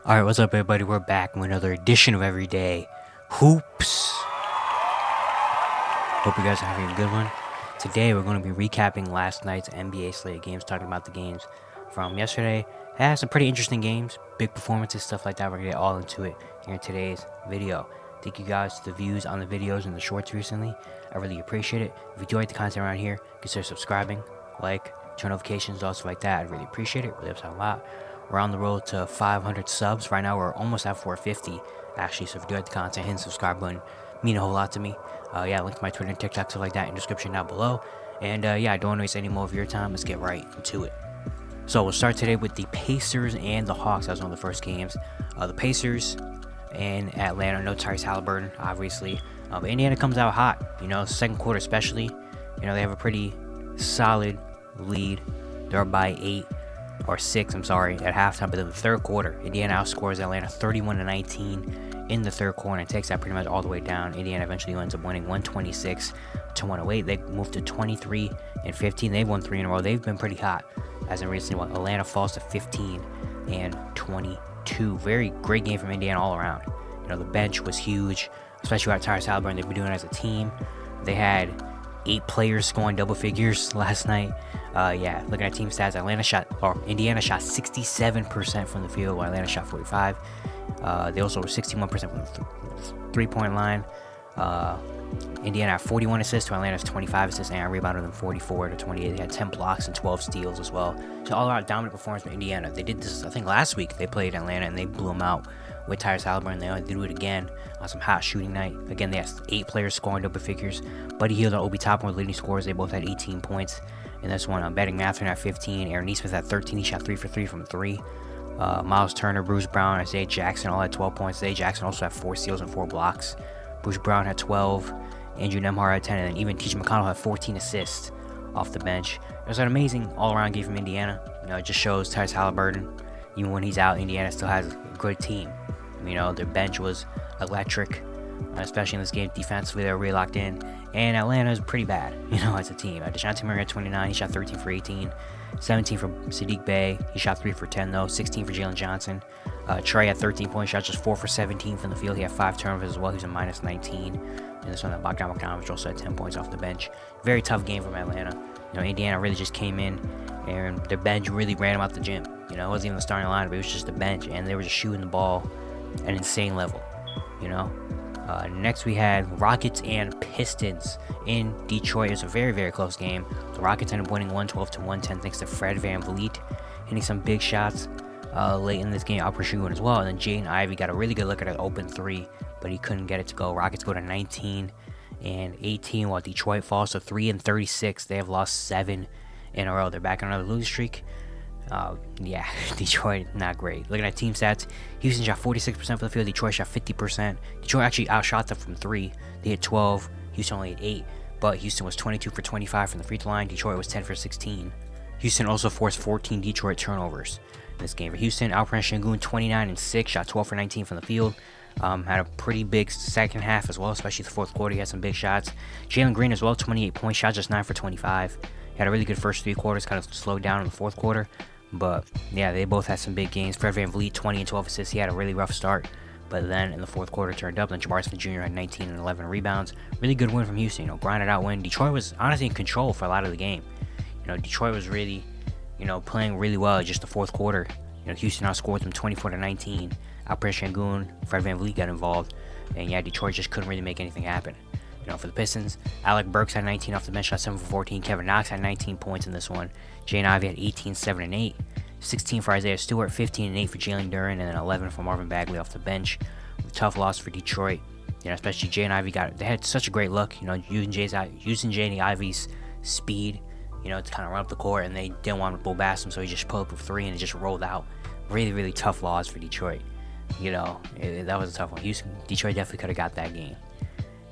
Alright, what's up everybody? We're back with another edition of Everyday Hoops. Hope you guys are having a good one. Today we're going to be recapping last night's NBA slate of games, talking about the games from yesterday. It had some pretty interesting games, big performances, stuff like that. We're going to get all into it here in today's video. Thank you guys to the views on the videos and the shorts recently. I really appreciate it. If you do like the content around here, consider subscribing, like, turn notifications, also like that. I really appreciate it. Really helps out a lot. We're on the road to 500 subs. Right now, we're almost at 450, actually. So if you do like the content, hit the subscribe button. Mean a whole lot to me. Link to my Twitter and TikTok, stuff like that in the description down below. And I don't want to waste any more of your time. Let's get right into it. So we'll start today with the Pacers and the Hawks. That was one of the first games. The Pacers and Atlanta. No Tyrese Halliburton, obviously. But Indiana comes out hot. Second quarter especially. They have a pretty solid lead. They're up by 6 at halftime. But in the third quarter, Indiana outscores Atlanta 31-19 in the third quarter and takes that pretty much all the way down. Indiana eventually ends up winning 126-108. They moved to 23-15. They've won 3 in a row. They've been pretty hot as in recent. Atlanta falls to 15-22. Very great game from Indiana all around. The bench was huge, especially without Tyrese Halliburton. They've been doing it as a team. They had 8 players scoring double figures last night. Looking at team stats, Indiana shot 67% from the field, while Atlanta shot 45. They also were 61% from the three-point line. Indiana had 41 assists to Atlanta's 25 assists, and rebounded them 44-28. They had 10 blocks and 12 steals as well. So all around dominant performance from Indiana. They did this, I think, last week. They played Atlanta and they blew them out with Tyrese Halliburton. They do it again on some hot shooting night. Again, they had 8 players scoring double figures. Buddy Hield and Obi Toppin were leading scorers. They both had 18 points in this one. Betting Mathurin at 15. Aaron Nesmith at 13. He shot 3 for 3 from 3. Miles Turner, Bruce Brown, Isaiah Jackson all had 12 points. Isaiah Jackson also had 4 steals and 4 blocks. Bruce Brown had 12. Andrew Nembhard had 10. And then even TJ McConnell had 14 assists off the bench. It was an amazing all-around game from Indiana. It just shows Tyrese Halliburton, even when he's out, Indiana still has a good team. Their bench was electric, especially in this game. Defensively, they were really locked in. And Atlanta is pretty bad, as a team. DeJounte Murray had 29. He shot 13 for 18. 17 for Saddiq Bey. He shot 3 for 10, though. 16 for Jalen Johnson. Trey had 13 points. Shot just 4 for 17 from the field. He had 5 turnovers as well. He was a minus 19. And this one, Bogdan Bogdanovic also had 10 points off the bench. Very tough game from Atlanta. Indiana really just came in, and their bench really ran them out the gym. It wasn't even the starting line, but it was just the bench, and they were just shooting the ball at an insane level. Next we had Rockets and Pistons in Detroit. It was a very, very close game. The Rockets ended up winning 112-110 thanks to Fred VanVleet hitting some big shots late in this game. Alper Sengun as well. And then Jaden Ivey got a really good look at an open 3, but he couldn't get it to go. Rockets go to 19-18, while Detroit falls to 3-36. They have lost 7 in a row. They're back on another losing streak. Detroit, not great. Looking at team stats, Houston shot 46% from the field. Detroit shot 50%. Detroit actually outshot them from 3. They hit 12. Houston only hit 8. But Houston was 22 for 25 from the free throw line. Detroit was 10 for 16. Houston also forced 14 Detroit turnovers in this game. For Houston, Alper Sengun 29-6, shot 12 for 19 from the field. Had a pretty big second half as well, especially the fourth quarter. He had some big shots. Jalen Green as well, 28 points, shot just 9 for 25. He had a really good first 3 quarters, kind of slowed down in the fourth quarter. But they both had some big games. Fred VanVleet, 20 and 12 assists. He had a really rough start, but then in the fourth quarter turned up. Then Jabari Smith Jr. had 19 and 11 rebounds. Really good win from Houston. Grinded out win. Detroit was honestly in control for a lot of the game. Detroit was really, playing really well. Just the fourth quarter, Houston outscored them 24-19. Alper Sengun, Fred VanVleet got involved, and Detroit just couldn't really make anything happen. For the Pistons, Alec Burks had 19 off the bench, shot 7 for 14. Kevin Knox had 19 points in this one. Jaden Ivey had 18, 7 and 8. 16 for Isaiah Stewart, 15 and 8 for Jalen Duren, and then 11 for Marvin Bagley off the bench. Tough loss for Detroit. Especially Jaden Ivey they had such a great look, using Jaden Ivey's speed, to kind of run up the court, and they didn't want to bull bass him, so he just pulled up with 3 and it just rolled out. Really, really tough loss for Detroit. That was a tough one. Detroit definitely could have got that game.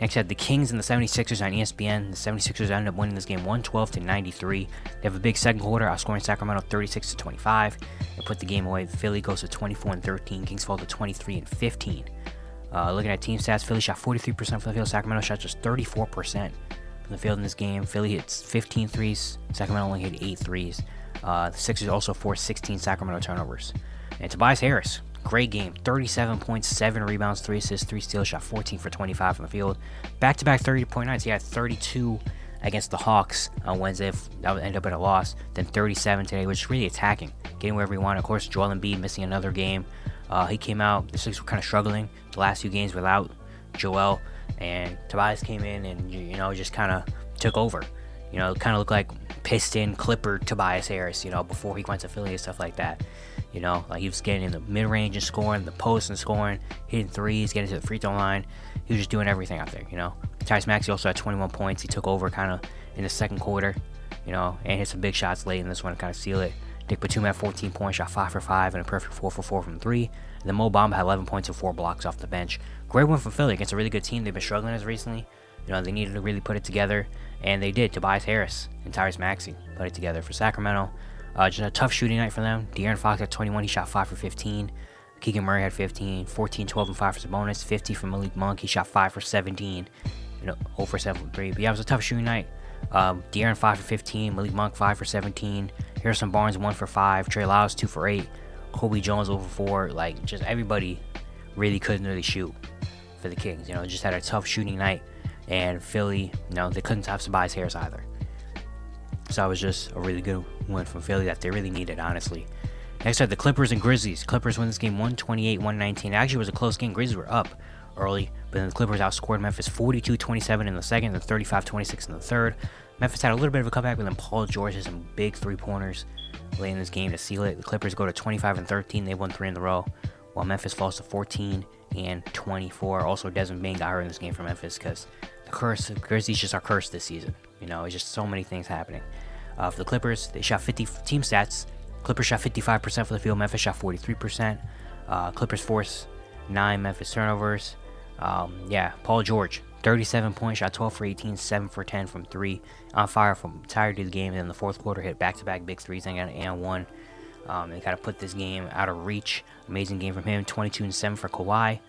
Next, had the Kings and the 76ers on ESPN. The 76ers ended up winning this game 112-93. They have a big second quarter, outscoring Sacramento 36-25. They put the game away. Philly goes to 24-13. Kings fall to 23-15. Looking at team stats, Philly shot 43% from the field. Sacramento shot just 34% from the field in this game. Philly hits 15 threes. Sacramento only hit 8 threes. The Sixers also forced 16 Sacramento turnovers. And Tobias Harris Great game. 37 points, 7 rebounds, 3 assists, 3 steals, shot 14 for 25 from the field. Back-to-back 30-point nights. He had 32 against the Hawks on Wednesday. That would end up in a loss. Then 37 today, which is really attacking, getting wherever he wanted. Of course, Joel Embiid missing another game. He came out. The Sixers were kind of struggling the last few games without Joel, and Tobias came in and just kind of took over. Kind of looked like Piston Clipper Tobias Harris. Before he went to Philly and stuff like that. Like he was getting in the mid-range and scoring, the post and scoring, hitting threes, getting to the free throw line. He was just doing everything out there. Tyrese Maxey also had 21 points. He took over kind of in the second quarter. And hit some big shots late in this one to kind of seal it. Nick Batum had 14 points, shot 5 for 5, and a perfect 4 for 4 from 3. And then Mo Bamba had 11 points and 4 blocks off the bench. Great win for Philly against a really good team. They've been struggling as recently. They needed to really put it together, and they did. Tobias Harris and Tyrese Maxey put it together for Sacramento. Just a tough shooting night for them. De'Aaron Fox had 21. He shot 5 for 15. Keegan Murray had 15, 14, 12, and 5 for Sabonis. 50 for Malik Monk. He shot 5 for 17. 0 for 7 from 3. But yeah, it was a tough shooting night. De'Aaron 5 for 15. Malik Monk 5 for 17. Harrison Barnes 1 for 5. Trey Lyles 2 for 8. Kobe Jones 0 for 4. Just everybody really couldn't really shoot for the Kings. Just had a tough shooting night. And Philly, they couldn't stop Tobias Harris either. So it was just a really good win from Philly that they really needed, honestly. Next up, the Clippers and Grizzlies. Clippers win this game 128-119. Actually, it was a close game. Grizzlies were up early, but then the Clippers outscored Memphis 42-27 in the second and 35-26 in the third. Memphis had a little bit of a comeback, but then Paul George had some big three-pointers late in this game to seal it. The Clippers go to 25-13. They won 3 in a row, while Memphis falls to 14-24. Also, Desmond Bane got hurt in this game for Memphis because the Grizzlies just are cursed this season. It's just so many things happening. For the Clippers, they shot 50 team stats. Clippers shot 55% for the field. Memphis shot 43%. Clippers forced 9 Memphis turnovers. Paul George, 37 points, shot 12 for 18, 7 for 10 from 3. On fire from entirety of the game. And in the fourth quarter, hit back-to-back big threes and 1. They kind of put this game out of reach. Amazing game from him. 22 and 7 for Kawhi.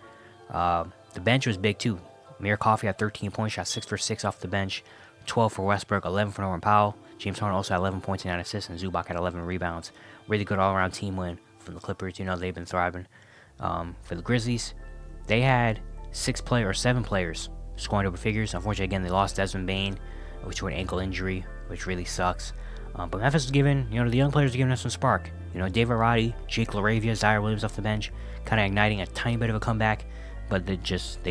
The bench was big too. Amir Coffey had 13 points, shot 6 for 6 off the bench. 12 for Westbrook, 11 for Norman Powell. James Harden also had 11 points and 9 assists, and Zubac had 11 rebounds. Really good all-around team win from the Clippers. They've been thriving. For the Grizzlies, they had 7 players scoring double figures. Unfortunately, again, they lost Desmond Bane, which was an ankle injury, which really sucks. But Memphis was giving, the young players were giving us some spark. David Roddy, Jake LaRavia, Zaire Williams off the bench, kind of igniting a tiny bit of a comeback, but they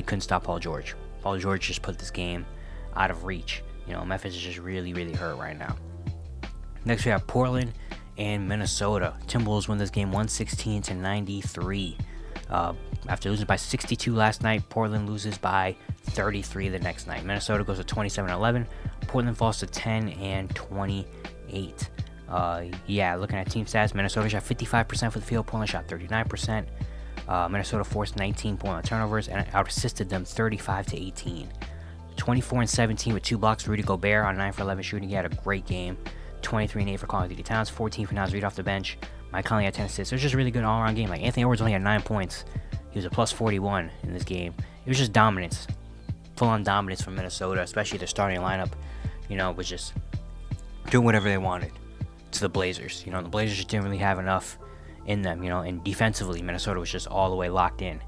couldn't stop Paul George. Paul George just put this game out of reach. Memphis is just really, really hurt right now. Next, we have Portland and Minnesota. Timberwolves win this game 116-93. After losing by 62 last night, Portland loses by 33 the next night. Minnesota goes to 27-11. Portland falls to 10-28. Looking at team stats, Minnesota shot 55% for the field. Portland shot 39%. Minnesota forced 19 point turnovers and out-assisted them 35-18. 24 and 17 with 2 blocks. Rudy Gobert on 9 for 11 shooting. He had a great game. 23 and 8 for Karl-Anthony Towns. 14 for Naz Reid off the bench. Mike Conley had 10 assists. It was just a really good all-around game. Anthony Edwards only had 9 points. He was a plus 41 in this game. It was just dominance. Full-on dominance from Minnesota, especially their starting lineup. Was just doing whatever they wanted to the Blazers. The Blazers just didn't really have enough in them, and defensively, Minnesota was just all the way locked in.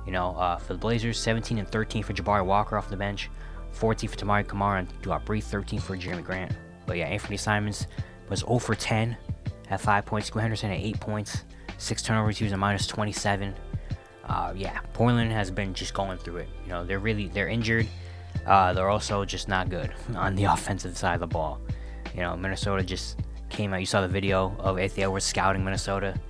For the Blazers, 17 and 13 for Jabari Walker off the bench. 14 for Tamari Kamara and Duop Breeze, 13 for Jeremy Grant. But Anthony Simons was 0 for 10 at 5 points. Square Henderson at 8 points, 6 turnovers. He was a minus 27. Portland has been just going through it. They're injured. They're also just not good on the offensive side of the ball. Minnesota just came out. You saw the video of Anthony Edwards scouting Minnesota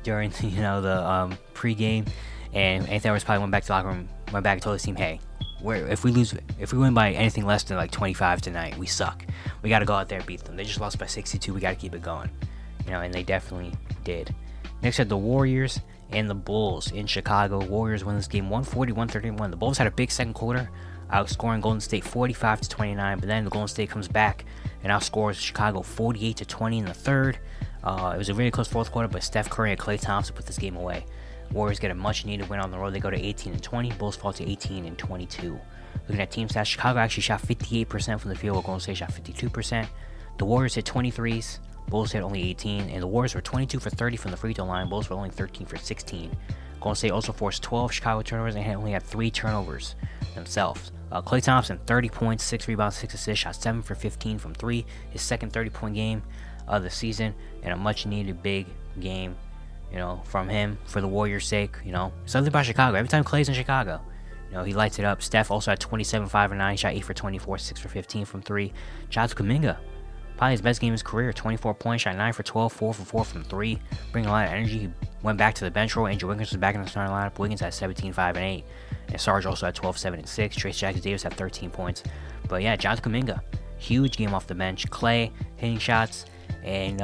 during the pregame, and Anthony Edwards probably went back to the locker room, went back and told his team, hey, if we win by anything less than 25 tonight, we suck. We got to go out there and beat them. They just lost by 62. We got to keep it going. And they definitely did. Next, had the Warriors and the Bulls in Chicago. Warriors win this game 140-131. The Bulls had a big second quarter, outscoring Golden State 45-29, but then the Golden State comes back and outscores Chicago 48-20 in the third. It was a really close fourth quarter, but Steph Curry and Klay Thompson put this game away. Warriors get a much-needed win on the road. They go to 18-20. Bulls fall to 18-22. Looking at team stats, Chicago actually shot 58% from the field, while Golden State shot 52%. The Warriors hit 23s. Bulls hit only 18, and the Warriors were 22 for 30 from the free throw line. Bulls were only 13 for 16. Golden State also forced 12 Chicago turnovers and only had 3 turnovers themselves. Klay Thompson, 30 points, 6 rebounds, 6 assists, shot 7 for 15 from 3. His second 30-point game of the season, and a much-needed big game, from him for the Warriors' sake. Something about Chicago. Every time Klay's in Chicago, he lights it up. Steph also had 27, 5 and 9, shot 8 for 24, 6 for 15 from 3. Jonathan Kuminga, probably his best game of his career, 24 points, shot 9 for 12, 4 for 4 from 3, bringing a lot of energy. He went back to the bench role. Andrew Wiggins was back in the starting lineup. Wiggins had 17, 5 and 8. And Sarge also had 12, 7 and 6. Trace Jackson-Davis had 13 points. But yeah, Jonathan Kuminga, huge game off the bench. Klay hitting shots. And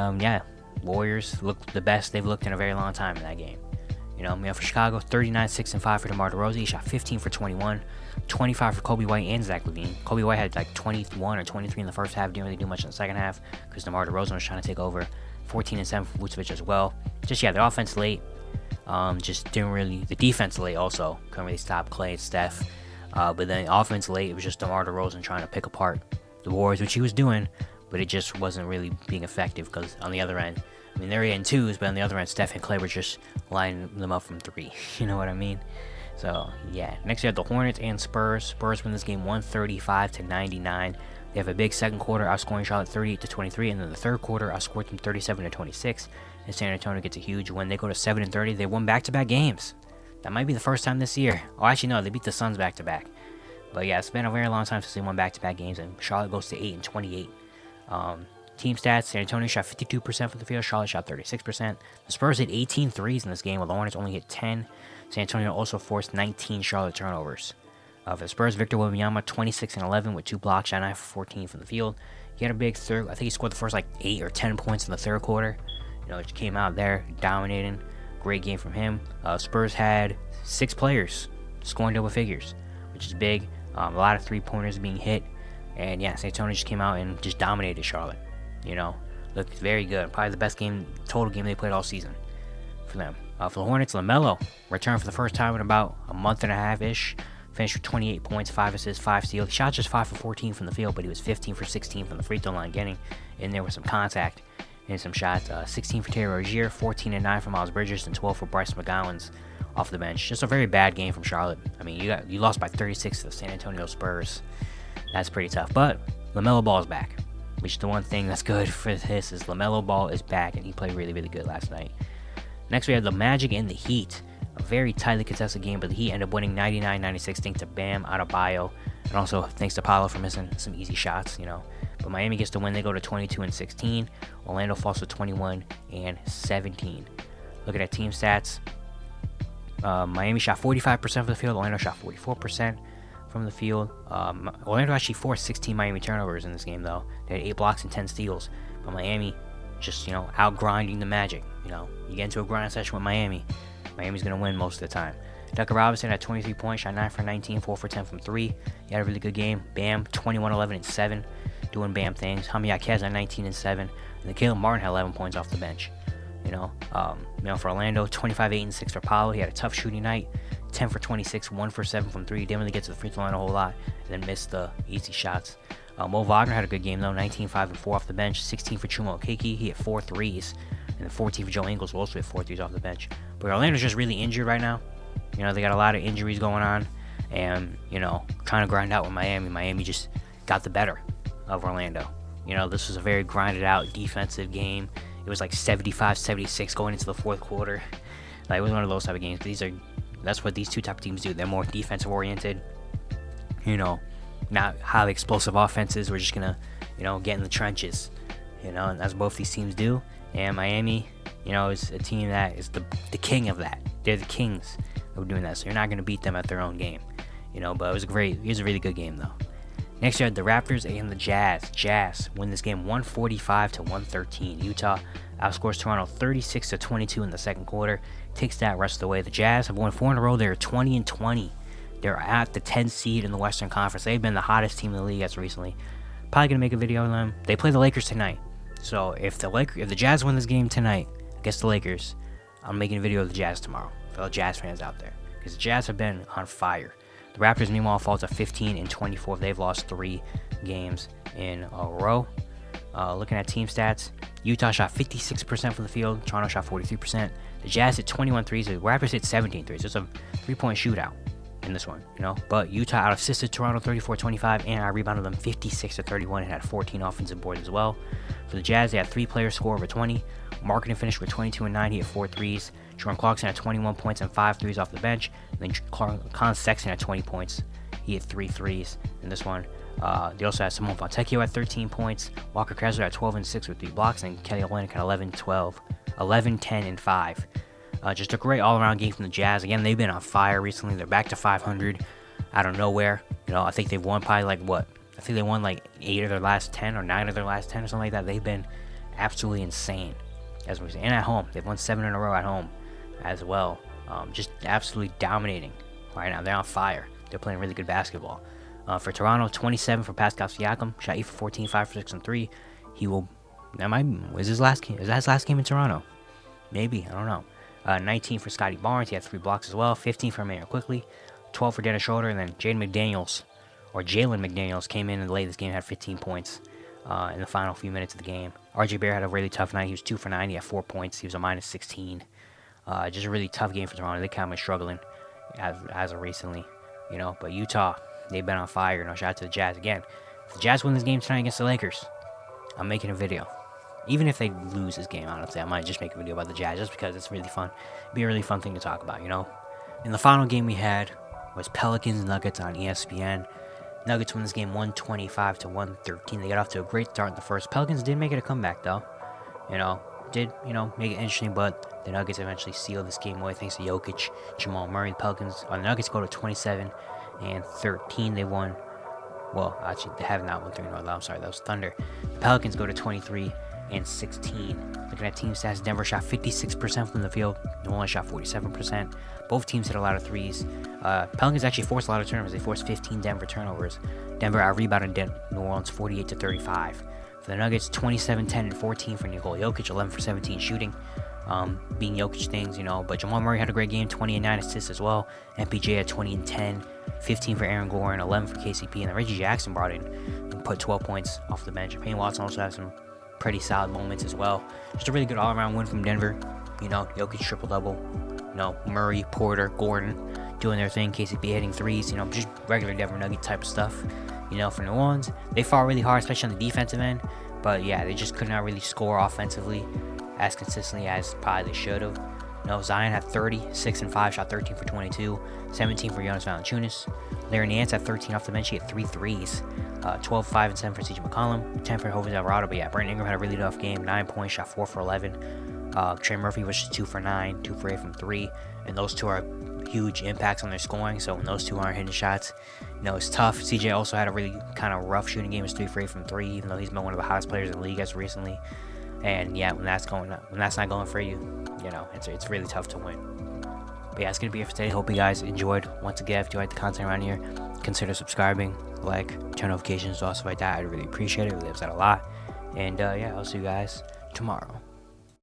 Warriors looked the best they've looked in a very long time in that game. For Chicago, 39, 6 and 5 for DeMar DeRozan. He shot 15 for 21, 25 for Kobe White and Zach LaVine. Kobe White had like 21 or 23 in the first half. Didn't really do much in the second half because DeMar DeRozan was trying to take over. 14 and 7 for Vucevic as well. The offense late. The defense late also. Couldn't really stop Klay and Steph. But then offense late, it was just DeMar DeRozan trying to pick apart the Warriors, which he was doing, but it just wasn't really being effective because on the other end, they're in twos, but on the other end, Steph and Klay were just lining them up from 3. You know what I mean? So, yeah. Next, we have the Hornets and Spurs. Spurs win this game 135-99. They have a big second quarter, outscoring Charlotte 38-23, and then the third quarter, outscored them 37-26. And San Antonio gets a huge win. They go to 7-30. They won back-to-back games. That might be the first time this year. Oh, actually, no, they beat the Suns back-to-back. But yeah, it's been a very long time since they won back-to-back games, and Charlotte goes to 8-28. Team stats, San Antonio shot 52% from the field, Charlotte shot 36%. The Spurs hit 18 threes in this game, while the Hornets only hit 10. San Antonio also forced 19 Charlotte turnovers. For the Spurs, Victor Wembanyama, 26 and 11 with 2 blocks, shot 9 for 14 from the field. He had a big third. I think he scored the first 8 or 10 points in the third quarter. Just came out there dominating. Great game from him. Spurs had 6 players scoring double figures, which is big. A lot of 3-pointers being hit. And yeah, San Antonio just came out and just dominated Charlotte. Looked very good. Probably the best total game they played all season for them. For the Hornets, LaMelo returned for the first time in about a month and a half-ish. Finished with 28 points, 5 assists, 5 steals. He shot just 5 for 14 from the field, but he was 15 for 16 from the free throw line, getting in there with some contact and some shots. 16 for Terry Rozier, 14 and 9 for Miles Bridges, and 12 for Bryce McGowan's off the bench. Just a very bad game from Charlotte. You lost by 36 to the San Antonio Spurs. That's pretty tough. But LaMelo Ball is back, which the one thing that's good for this is LaMelo Ball is back, and he played really, really good last night. Next, we have the Magic and the Heat. A very tightly contested game, but the Heat ended up winning 99-96 thanks to Bam Adebayo, and also thanks to Paolo for missing some easy shots, But Miami gets the win. They go to 22-16. Orlando falls to 21-17. Looking at team stats, Miami shot 45% from the field. Orlando shot 44% from the field. Orlando actually forced 16 Miami turnovers in this game, though. They had 8 blocks and 10 steals. But Miami just, out grinding the Magic. You get into a grind session with Miami, Miami's going to win most of the time. Duncan Robinson had 23 points, shot 9 for 19, 4 for 10 from 3. He had a really good game. Bam, 21, 11, and 7, doing Bam things. Jaime Jaquez had 19 and 7. And then Caleb Martin had 11 points off the bench. For Orlando, 25, 8, and 6 for Paolo. He had a tough shooting night. 10 for 26, 1 for 7 from 3. Didn't really get to the free throw line a whole lot, and then missed the easy shots. Mo Wagner had a good game, though. 19, 5, and 4 off the bench. 16 for Chuma Okeke. He hit 4 threes. And then 14 for Joe Ingles, who also hit 4 threes off the bench. But Orlando's just really injured right now. They got a lot of injuries going on. And, trying to grind out with Miami. Miami just got the better of Orlando. This was a very grinded out defensive game. It was 75-76 going into the fourth quarter. It was one of those type of games. That's what these two type of teams do. They're more defensive oriented. Not highly explosive offenses. We're just gonna, get in the trenches. And that's what both these teams do. And Miami, is a team that is the king of that. They're the kings of doing that. So you're not gonna beat them at their own game. But it was great. It was a really good game though. Next, you had the Raptors and the Jazz. Jazz win this game 145-113. Utah outscores Toronto 36-22 in the second quarter. Takes that rest of the way. The Jazz have won 4 in a row. They're 20-20. They're at the 10th seed in the Western Conference. They've been the hottest team in the league as recently. Probably gonna make a video on them. They play the Lakers tonight. So if the Jazz win this game tonight against the Lakers, I'm making a video of the Jazz tomorrow for the Jazz fans out there, because the Jazz have been on fire. The Raptors, meanwhile, fall to 15-24. They've lost 3 games in a row. Looking at team stats, Utah shot 56% from the field. Toronto shot 43%. The Jazz hit 21 threes. The Raptors hit 17 threes. It's a 3-point shootout in this one, But Utah out-assisted Toronto 34-25, and I rebounded them 56-31 and had 14 offensive boards as well. For the Jazz, they had 3 players score over 20. Marketing finished with 22 and 9. He had 4 threes. Jordan Clarkson had 21 points and 5 threes off the bench. And then Colin Sexton had 20 points. He had 3 threes in this one. They also had Simone Fontecchio at 13 points. Walker Kessler at 12 and 6 with 3 blocks. And Kelly Olynyk at 11, 10, and 5. Just a great all-around game from the Jazz. Again, they've been on fire recently. They're back to 500 out of nowhere. I think they've won probably I think they won 8 of their last 10 or 9 of their last 10 or something like that. They've been absolutely insane, as we say. And at home, they've won 7 in a row at home as well. Just absolutely dominating right now. They're on fire. They're playing really good basketball. For Toronto, 27 for Pascal Siakam. Shot 8 for 14, 5 for 6 and 3. Is his last game? Is that his last game in Toronto? Maybe. I don't know. 19 for Scotty Barnes. He had 3 blocks as well. 15 for Emmanuel Quickly. 12 for Dennis Schroeder. And then Jalen McDaniels came in and late this game, had 15 points in the final few minutes of the game. RJ Barrett had a really tough night. He was 2 for 9. He had 4 points. He was a minus 16. Just a really tough game for Toronto. They kind of been struggling as of recently, But Utah, they've been on fire. Shout out to the Jazz again. If the Jazz win this game tonight against the Lakers, I'm making a video. Even if they lose this game, honestly, I might just make a video about the Jazz just because it's really fun. It'd be a really fun thing to talk about, And the final game we had was Pelicans Nuggets on ESPN. Nuggets won this game 125-113. They got off to a great start in the first. Pelicans did make it a comeback, though. Make it interesting, but the Nuggets eventually sealed this game away thanks to Jokic, Jamal Murray. The Nuggets go to 27-13. They won. Well, actually, they have not won 3-0. I'm sorry, that was Thunder. The Pelicans go to 23-16. Looking at team stats, Denver shot 56% from the field. New Orleans shot 47%. Both teams hit a lot of threes. Pelicans actually forced a lot of turnovers. They forced 15 Denver turnovers. Denver out-rebounded New Orleans 48-35. For the Nuggets, 27-10 and 14 for Nikola Jokic, 11 for 17 shooting. Being Jokic things, But Jamal Murray had a great game, 20 and 9 assists as well. MPJ had 20 and 10, 15 for Aaron Gordon, 11 for KCP. And then Reggie Jackson brought in and put 12 points off the bench. Payne Watson also had some pretty solid moments as well. Just a really good all-around win from Denver. Jokic triple-double. Murray, Porter, Gordon doing their thing. KCP hitting threes. Just regular Denver Nugget type of stuff. For New Orleans, they fought really hard, especially on the defensive end. But yeah, they just could not really score offensively as consistently as probably they should have. Zion had 30, 6 and 5, shot 13 for 22, 17 for Jonas Valanciunas. Larry Nance had 13 off the bench. He had 3 threes. 12, 5, and 7 for CJ McCollum, 10 for Jose Alvarado. But yeah, Brandon Ingram had a really tough game. 9 points, shot 4 for 11. Trey Murphy was just 2 for 9, 2 for 8 from 3. And those two are huge impacts on their scoring. So when those two aren't hitting shots, it's tough. CJ also had a really kind of rough shooting game. He was 3 for 8 from 3, even though he's been one of the hottest players in the league as recently. And yeah, when that's not going for you, it's really tough to win. But yeah, it's gonna be it for today. Hope you guys enjoyed. Once again, if you like the content around here, consider subscribing, turn notifications, stuff like that. I'd really appreciate it. It really helps out a lot. And yeah, I'll see you guys tomorrow.